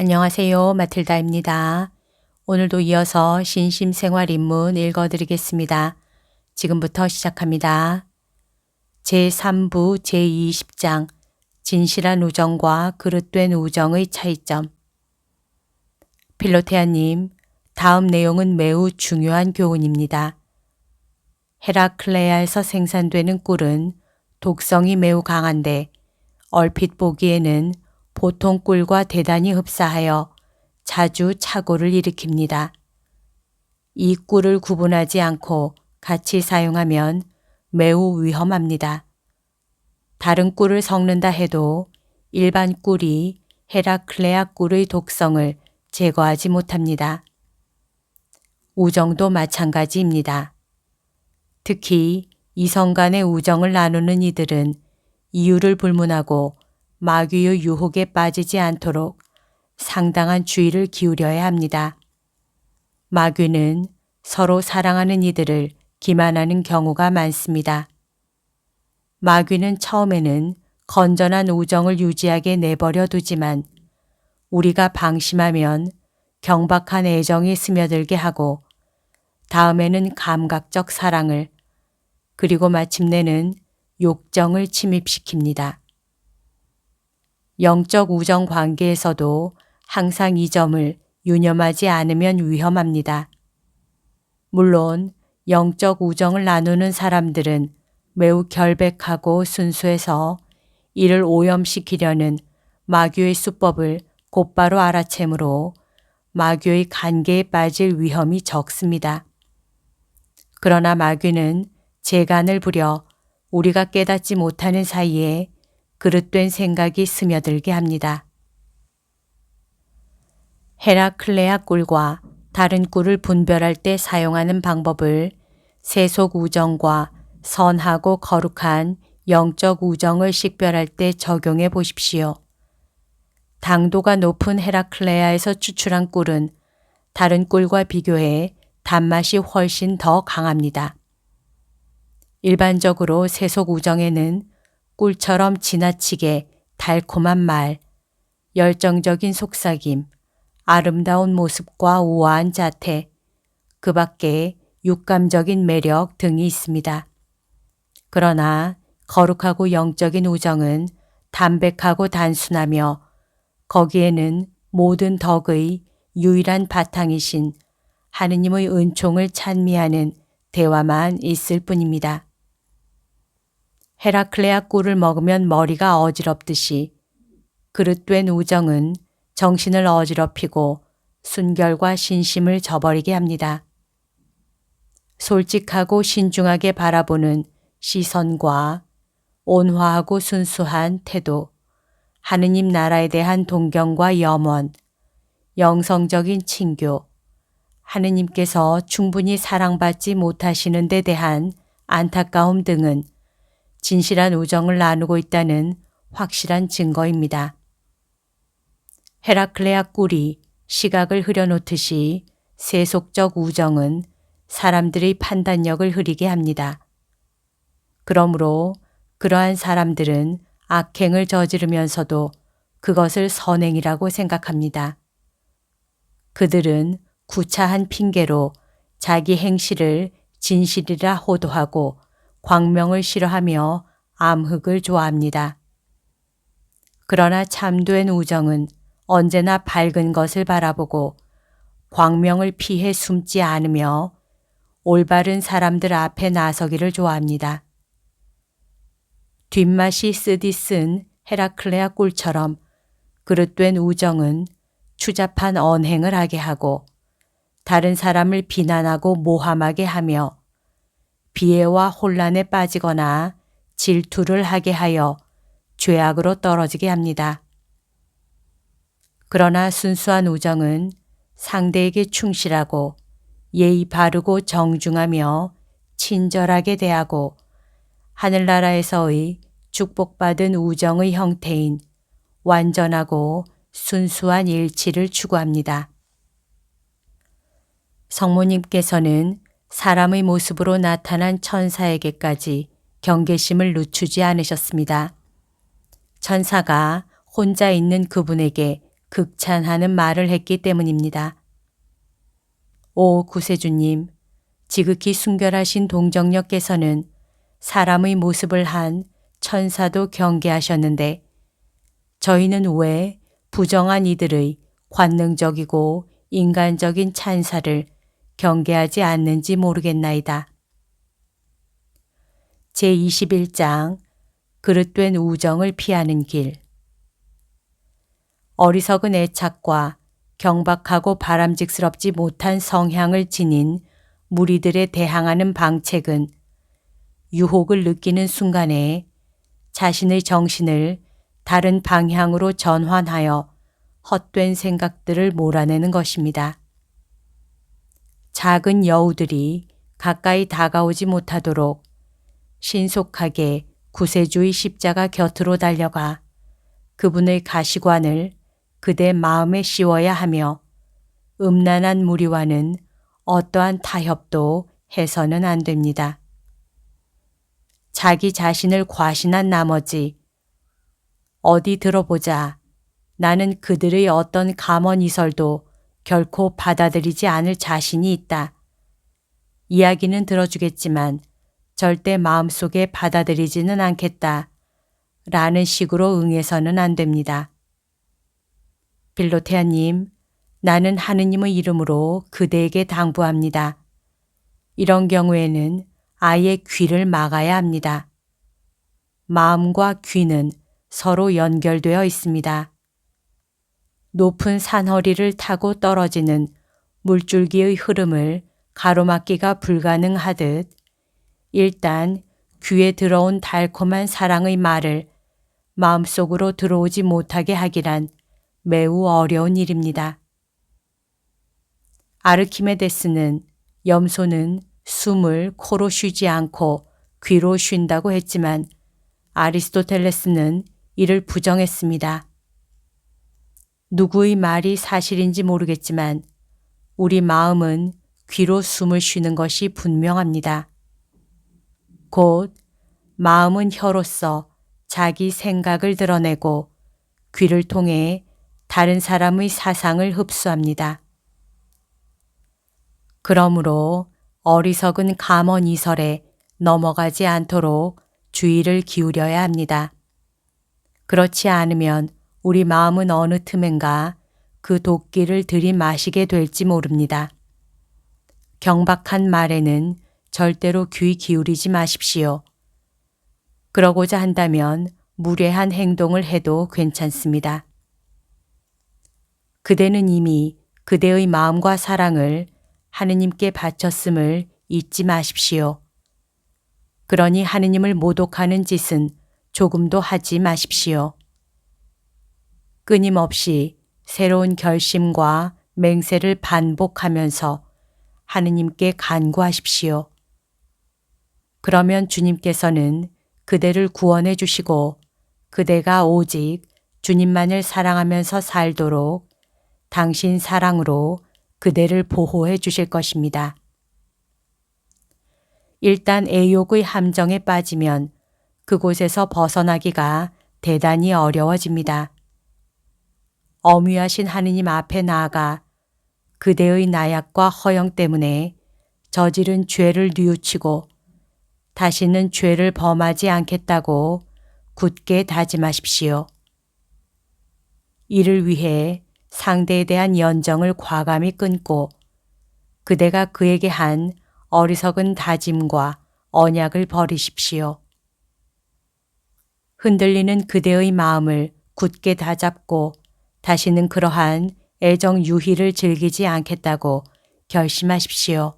안녕하세요. 마틸다입니다. 오늘도 이어서 신심생활인문 읽어드리겠습니다. 지금부터 시작합니다. 제3부 제20장 진실한 우정과 그릇된 우정의 차이점. 필로테아님, 다음 내용은 매우 중요한 교훈입니다. 헤라클레아에서 생산되는 꿀은 독성이 매우 강한데 얼핏 보기에는 보통 꿀과 대단히 흡사하여 자주 착오를 일으킵니다. 이 꿀을 구분하지 않고 같이 사용하면 매우 위험합니다. 다른 꿀을 섞는다 해도 일반 꿀이 헤라클레아 꿀의 독성을 제거하지 못합니다. 우정도 마찬가지입니다. 특히 이성 간의 우정을 나누는 이들은 이유를 불문하고 마귀의 유혹에 빠지지 않도록 상당한 주의를 기울여야 합니다. 마귀는 서로 사랑하는 이들을 기만하는 경우가 많습니다. 마귀는 처음에는 건전한 우정을 유지하게 내버려 두지만 우리가 방심하면 경박한 애정이 스며들게 하고 다음에는 감각적 사랑을 그리고 마침내는 욕정을 침입시킵니다. 영적 우정 관계에서도 항상 이 점을 유념하지 않으면 위험합니다. 물론 영적 우정을 나누는 사람들은 매우 결백하고 순수해서 이를 오염시키려는 마귀의 수법을 곧바로 알아채므로 마귀의 관계에 빠질 위험이 적습니다. 그러나 마귀는 재간을 부려 우리가 깨닫지 못하는 사이에 그릇된 생각이 스며들게 합니다. 헤라클레아 꿀과 다른 꿀을 분별할 때 사용하는 방법을 세속 우정과 선하고 거룩한 영적 우정을 식별할 때 적용해 보십시오. 당도가 높은 헤라클레아에서 추출한 꿀은 다른 꿀과 비교해 단맛이 훨씬 더 강합니다. 일반적으로 세속 우정에는 꿀처럼 지나치게 달콤한 말, 열정적인 속삭임, 아름다운 모습과 우아한 자태, 그 밖에 육감적인 매력 등이 있습니다. 그러나 거룩하고 영적인 우정은 담백하고 단순하며 거기에는 모든 덕의 유일한 바탕이신 하느님의 은총을 찬미하는 대화만 있을 뿐입니다. 헤라클레아 꿀을 먹으면 머리가 어지럽듯이 그릇된 우정은 정신을 어지럽히고 순결과 신심을 저버리게 합니다. 솔직하고 신중하게 바라보는 시선과 온화하고 순수한 태도, 하느님 나라에 대한 동경과 염원, 영성적인 친교, 하느님께서 충분히 사랑받지 못하시는 데 대한 안타까움 등은 진실한 우정을 나누고 있다는 확실한 증거입니다. 헤라클레아 꿀이 시각을 흐려놓듯이 세속적 우정은 사람들의 판단력을 흐리게 합니다. 그러므로 그러한 사람들은 악행을 저지르면서도 그것을 선행이라고 생각합니다. 그들은 구차한 핑계로 자기 행실을 진실이라 호도하고 광명을 싫어하며 암흑을 좋아합니다. 그러나 참된 우정은 언제나 밝은 것을 바라보고 광명을 피해 숨지 않으며 올바른 사람들 앞에 나서기를 좋아합니다. 뒷맛이 쓰디 쓴 헤라클레아 꿀처럼 그릇된 우정은 추잡한 언행을 하게 하고 다른 사람을 비난하고 모함하게 하며 비애와 혼란에 빠지거나 질투를 하게 하여 죄악으로 떨어지게 합니다. 그러나 순수한 우정은 상대에게 충실하고 예의 바르고 정중하며 친절하게 대하고 하늘나라에서의 축복받은 우정의 형태인 완전하고 순수한 일치를 추구합니다. 성모님께서는 사람의 모습으로 나타난 천사에게까지 경계심을 늦추지 않으셨습니다. 천사가 혼자 있는 그분에게 극찬하는 말을 했기 때문입니다. 오 구세주님, 지극히 순결하신 동정녀께서는 사람의 모습을 한 천사도 경계하셨는데 저희는 왜 부정한 이들의 관능적이고 인간적인 찬사를 경계하지 않는지 모르겠나이다. 제21장 그릇된 우정을 피하는 길. 어리석은 애착과 경박하고 바람직스럽지 못한 성향을 지닌 무리들에 대항하는 방책은 유혹을 느끼는 순간에 자신의 정신을 다른 방향으로 전환하여 헛된 생각들을 몰아내는 것입니다. 작은 여우들이 가까이 다가오지 못하도록 신속하게 구세주의 십자가 곁으로 달려가 그분의 가시관을 그대 마음에 씌워야 하며 음란한 무리와는 어떠한 타협도 해서는 안 됩니다. 자기 자신을 과신한 나머지 어디 들어보자, 나는 그들의 어떤 감언이설도 결코 받아들이지 않을 자신이 있다. 이야기는 들어주겠지만 절대 마음속에 받아들이지는 않겠다. 라는 식으로 응해서는 안 됩니다. 빌로테아님, 나는 하느님의 이름으로 그대에게 당부합니다. 이런 경우에는 아예 귀를 막아야 합니다. 마음과 귀는 서로 연결되어 있습니다. 높은 산허리를 타고 떨어지는 물줄기의 흐름을 가로막기가 불가능하듯 일단 귀에 들어온 달콤한 사랑의 말을 마음속으로 들어오지 못하게 하기란 매우 어려운 일입니다. 아르키메데스는 염소는 숨을 코로 쉬지 않고 귀로 쉰다고 했지만 아리스토텔레스는 이를 부정했습니다. 누구의 말이 사실인지 모르겠지만 우리 마음은 귀로 숨을 쉬는 것이 분명합니다. 곧 마음은 혀로서 자기 생각을 드러내고 귀를 통해 다른 사람의 사상을 흡수합니다. 그러므로 어리석은 감언이설에 넘어가지 않도록 주의를 기울여야 합니다. 그렇지 않으면 우리 마음은 어느 틈엔가 그 도끼를 들이마시게 될지 모릅니다. 경박한 말에는 절대로 귀 기울이지 마십시오. 그러고자 한다면 무례한 행동을 해도 괜찮습니다. 그대는 이미 그대의 마음과 사랑을 하느님께 바쳤음을 잊지 마십시오. 그러니 하느님을 모독하는 짓은 조금도 하지 마십시오. 끊임없이 새로운 결심과 맹세를 반복하면서 하느님께 간구하십시오. 그러면 주님께서는 그대를 구원해 주시고 그대가 오직 주님만을 사랑하면서 살도록 당신 사랑으로 그대를 보호해 주실 것입니다. 일단 애욕의 함정에 빠지면 그곳에서 벗어나기가 대단히 어려워집니다. 엄위하신 하느님 앞에 나아가 그대의 나약과 허영 때문에 저지른 죄를 뉘우치고 다시는 죄를 범하지 않겠다고 굳게 다짐하십시오. 이를 위해 상대에 대한 연정을 과감히 끊고 그대가 그에게 한 어리석은 다짐과 언약을 버리십시오. 흔들리는 그대의 마음을 굳게 다잡고 다시는 그러한 애정 유희를 즐기지 않겠다고 결심하십시오.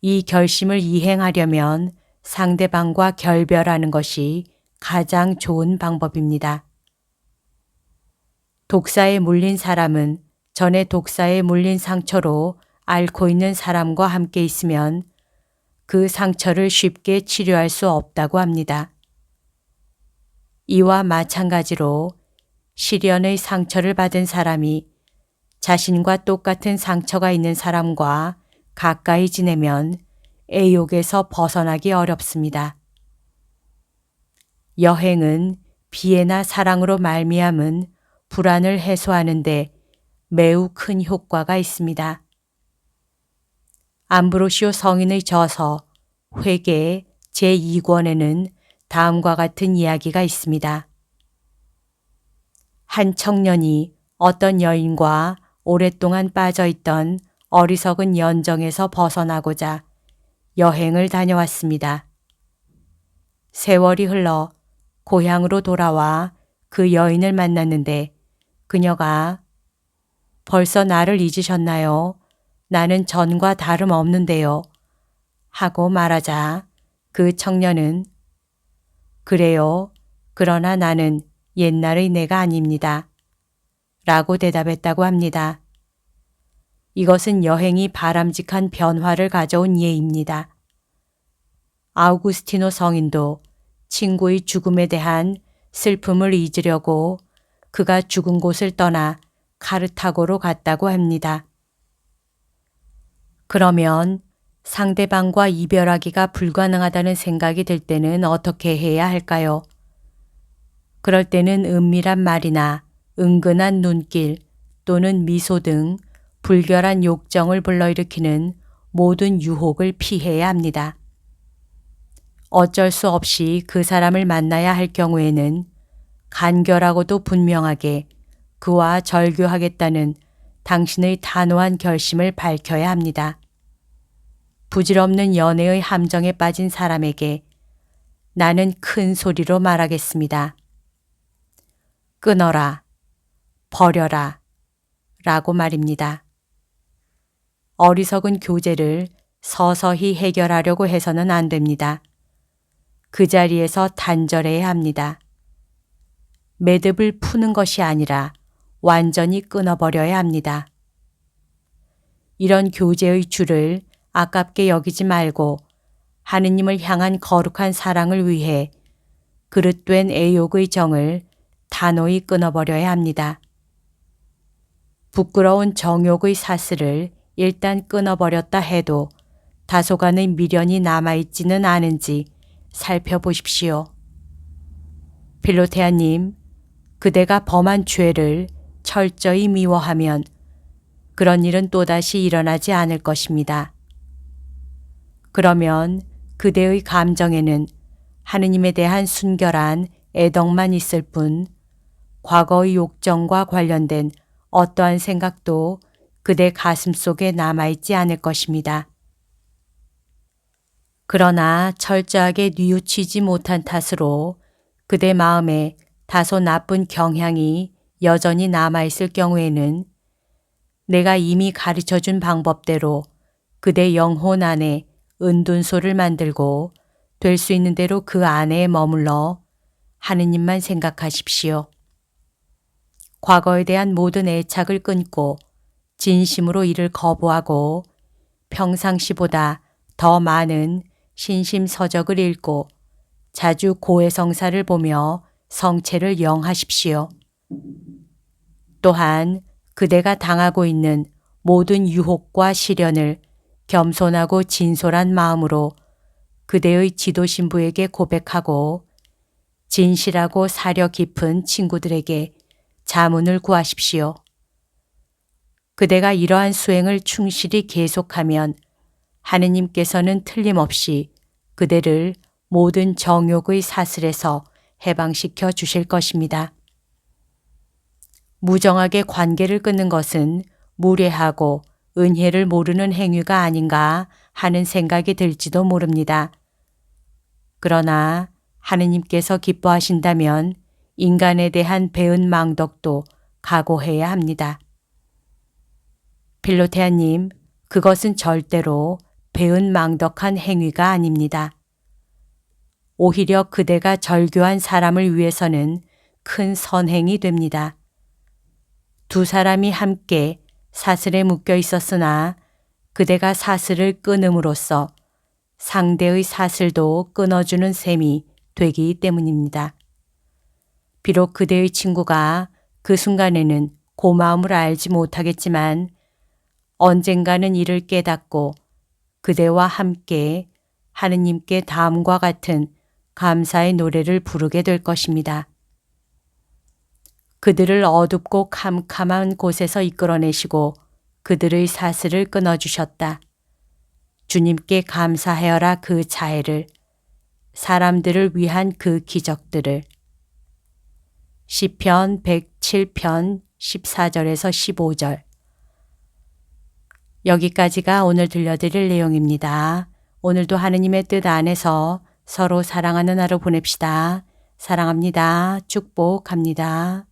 이 결심을 이행하려면 상대방과 결별하는 것이 가장 좋은 방법입니다. 독사에 물린 사람은 전에 독사에 물린 상처로 앓고 있는 사람과 함께 있으면 그 상처를 쉽게 치료할 수 없다고 합니다. 이와 마찬가지로 시련의 상처를 받은 사람이 자신과 똑같은 상처가 있는 사람과 가까이 지내면 애욕에서 벗어나기 어렵습니다. 여행은 비애나 사랑으로 말미암은 불안을 해소하는 데 매우 큰 효과가 있습니다. 암브로시오 성인의 저서 회계 제2권에는 다음과 같은 이야기가 있습니다. 한 청년이 어떤 여인과 오랫동안 빠져있던 어리석은 연정에서 벗어나고자 여행을 다녀왔습니다. 세월이 흘러 고향으로 돌아와 그 여인을 만났는데 그녀가 벌써 나를 잊으셨나요? 나는 전과 다름없는데요. 하고 말하자 그 청년은 그래요. 그러나 나는 옛날의 내가 아닙니다. 라고 대답했다고 합니다. 이것은 여행이 바람직한 변화를 가져온 예입니다. 아우구스티노 성인도 친구의 죽음에 대한 슬픔을 잊으려고 그가 죽은 곳을 떠나 카르타고로 갔다고 합니다. 그러면 상대방과 이별하기가 불가능하다는 생각이 들 때는 어떻게 해야 할까요? 그럴 때는 은밀한 말이나 은근한 눈길 또는 미소 등 불결한 욕정을 불러일으키는 모든 유혹을 피해야 합니다. 어쩔 수 없이 그 사람을 만나야 할 경우에는 간결하고도 분명하게 그와 절교하겠다는 당신의 단호한 결심을 밝혀야 합니다. 부질없는 연애의 함정에 빠진 사람에게 나는 큰 소리로 말하겠습니다. 끊어라, 버려라 라고 말입니다. 어리석은 교제를 서서히 해결하려고 해서는 안 됩니다. 그 자리에서 단절해야 합니다. 매듭을 푸는 것이 아니라 완전히 끊어버려야 합니다. 이런 교제의 줄을 아깝게 여기지 말고 하느님을 향한 거룩한 사랑을 위해 그릇된 애욕의 정을 단호히 끊어버려야 합니다. 부끄러운 정욕의 사슬을 일단 끊어버렸다 해도 다소간의 미련이 남아있지는 않은지 살펴보십시오. 필로테아님, 그대가 범한 죄를 철저히 미워하면 그런 일은 또다시 일어나지 않을 것입니다. 그러면 그대의 감정에는 하느님에 대한 순결한 애덕만 있을 뿐 과거의 욕정과 관련된 어떠한 생각도 그대 가슴 속에 남아있지 않을 것입니다. 그러나 철저하게 뉘우치지 못한 탓으로 그대 마음에 다소 나쁜 경향이 여전히 남아있을 경우에는 내가 이미 가르쳐준 방법대로 그대 영혼 안에 은둔소를 만들고 될 수 있는 대로 그 안에 머물러 하느님만 생각하십시오. 과거에 대한 모든 애착을 끊고 진심으로 이를 거부하고 평상시보다 더 많은 신심서적을 읽고 자주 고해성사를 보며 성체를 영하십시오. 또한 그대가 당하고 있는 모든 유혹과 시련을 겸손하고 진솔한 마음으로 그대의 지도신부에게 고백하고 진실하고 사려 깊은 친구들에게 자문을 구하십시오. 그대가 이러한 수행을 충실히 계속하면 하느님께서는 틀림없이 그대를 모든 정욕의 사슬에서 해방시켜 주실 것입니다. 무정하게 관계를 끊는 것은 무례하고 은혜를 모르는 행위가 아닌가 하는 생각이 들지도 모릅니다. 그러나 하느님께서 기뻐하신다면 인간에 대한 배은 망덕도 각오해야 합니다. 필로테아님, 그것은 절대로 배은 망덕한 행위가 아닙니다. 오히려 그대가 절교한 사람을 위해서는 큰 선행이 됩니다. 두 사람이 함께 사슬에 묶여 있었으나 그대가 사슬을 끊음으로써 상대의 사슬도 끊어주는 셈이 되기 때문입니다. 비록 그대의 친구가 그 순간에는 고마움을 알지 못하겠지만 언젠가는 이를 깨닫고 그대와 함께 하느님께 다음과 같은 감사의 노래를 부르게 될 것입니다. 그들을 어둡고 캄캄한 곳에서 이끌어내시고 그들의 사슬을 끊어주셨다. 주님께 감사하여라 그 자애를, 사람들을 위한 그 기적들을. 시편 107편 14절에서 15절. 여기까지가 오늘 들려드릴 내용입니다. 오늘도 하느님의 뜻 안에서 서로 사랑하는 하루 보냅시다. 사랑합니다. 축복합니다.